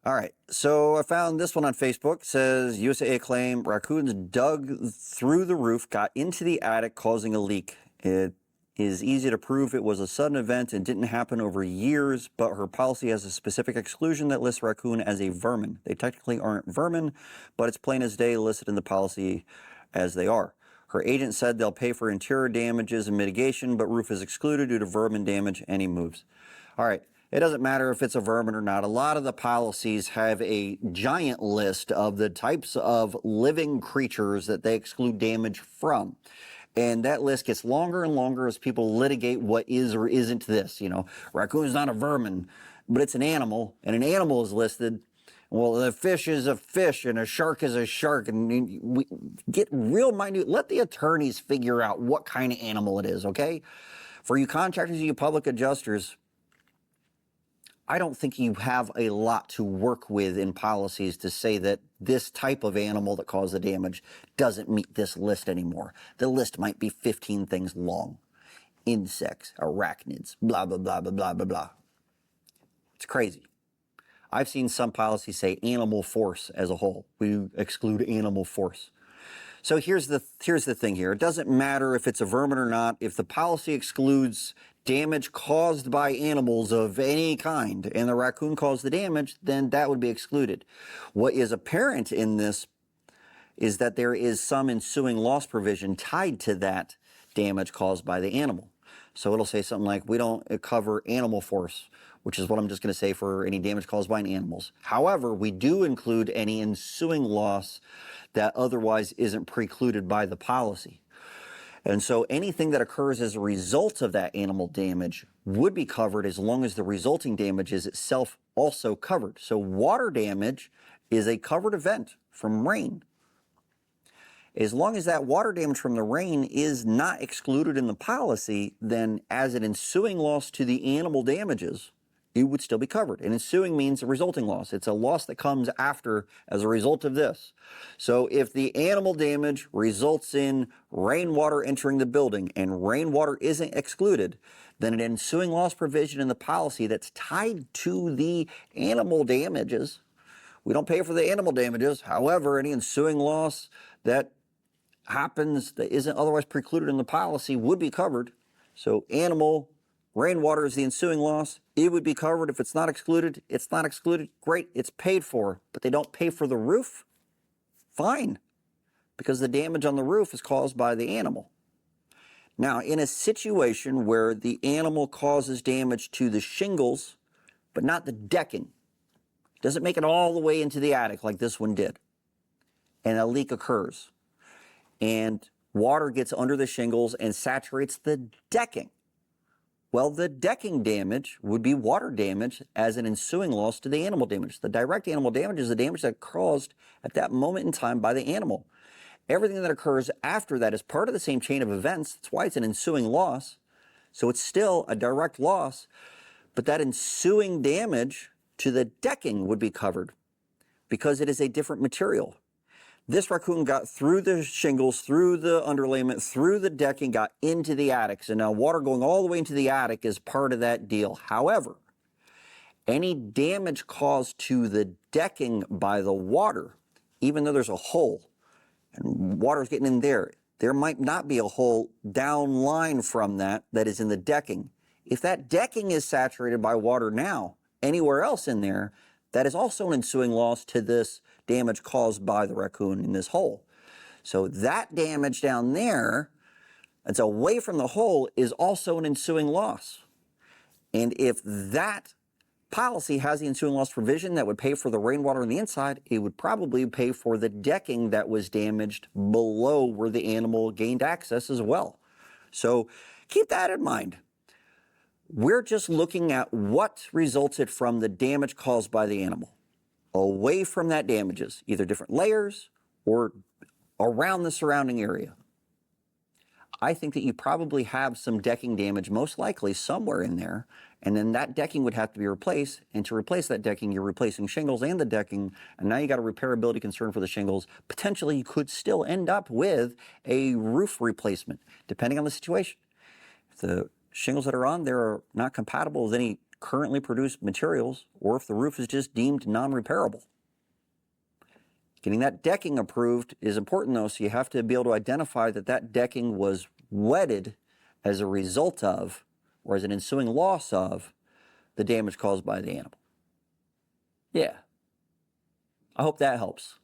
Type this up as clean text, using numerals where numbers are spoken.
All right, so I found this one on Facebook. It says USAA claim raccoons dug through the roof, got into the attic, causing a leak. It is easy to prove it was a sudden event and didn't happen over years, but her policy has a specific exclusion that lists raccoon as a vermin. They technically aren't vermin, but it's plain as day listed in the policy as they are. Her agent said they'll pay for interior damages and mitigation, but roof is excluded due to vermin damage and he moves. All right. It doesn't matter if it's a vermin or not. A lot of the policies have a giant list of the types of living creatures that they exclude damage from. And that list gets longer and longer as people litigate what is or isn't this. You know, raccoon's not a vermin, but it's an animal, and an animal is listed. Well, the fish is a fish and a shark is a shark. And we get real minute. Let the attorneys figure out what kind of animal it is, okay? For you contractors, you public adjusters, I don't think you have a lot to work with in policies to say that this type of animal that caused the damage doesn't meet this list anymore. The list might be 15 things long. Insects, arachnids, blah, blah, blah, blah, blah, blah, blah. It's crazy. I've seen some policies say animal force as a whole. We exclude animal force. So here's the thing here. It doesn't matter if it's a vermin or not. If the policy excludes damage caused by animals of any kind and the raccoon caused the damage, then that would be excluded. What is apparent in this is that there is some ensuing loss provision tied to that damage caused by the animal. So it'll say something like, we don't cover animal force, which is what I'm just going to say for any damage caused by animals. However, we do include any ensuing loss that otherwise isn't precluded by the policy. And so anything that occurs as a result of that animal damage would be covered as long as the resulting damage is itself also covered. So water damage is a covered event from rain. As long as that water damage from the rain is not excluded in the policy, then as an ensuing loss to the animal damages, it would still be covered. And ensuing means a resulting loss. It's a loss that comes after as a result of this. So if the animal damage results in rainwater entering the building and rainwater isn't excluded, then an ensuing loss provision in the policy that's tied to the animal damages, we don't pay for the animal damages. However, any ensuing loss that happens that isn't otherwise precluded in the policy would be covered. So rainwater is the ensuing loss. It would be covered. If it's not excluded, it's not excluded. Great, it's paid for. But they don't pay for the roof? Fine, because the damage on the roof is caused by the animal. Now, in a situation where the animal causes damage to the shingles, but not the decking, doesn't make it all the way into the attic like this one did, and a leak occurs, and water gets under the shingles and saturates the decking, well, the decking damage would be water damage as an ensuing loss to the animal damage. The direct animal damage is the damage that caused at that moment in time by the animal. Everything that occurs after that is part of the same chain of events. That's why it's an ensuing loss. So it's still a direct loss, but that ensuing damage to the decking would be covered because it is a different material. This raccoon got through the shingles, through the underlayment, through the decking, got into the attics. And now water going all the way into the attic is part of that deal. However, any damage caused to the decking by the water, even though there's a hole and water's getting in there, there might not be a hole down line from that is in the decking. If that decking is saturated by water now, anywhere else in there, that is also an ensuing loss to this damage caused by the raccoon in this hole. So that damage down there that's away from the hole is also an ensuing loss. And if that policy has the ensuing loss provision that would pay for the rainwater on the inside, it would probably pay for the decking that was damaged below where the animal gained access as well. So keep that in mind. We're just looking at what resulted from the damage caused by the animal. Away from that damages, either different layers or around the surrounding area. I think that you probably have some decking damage, most likely somewhere in there, and then that decking would have to be replaced, and to replace that decking, you're replacing shingles and the decking, and now you got a repairability concern for the shingles. Potentially, you could still end up with a roof replacement, depending on the situation. If the shingles that are on there are not compatible with any currently produced materials or if the roof is just deemed non-repairable. Getting that decking approved is important though, so you have to be able to identify that that decking was wetted as a result of, or as an ensuing loss of, the damage caused by the animal. Yeah. I hope that helps.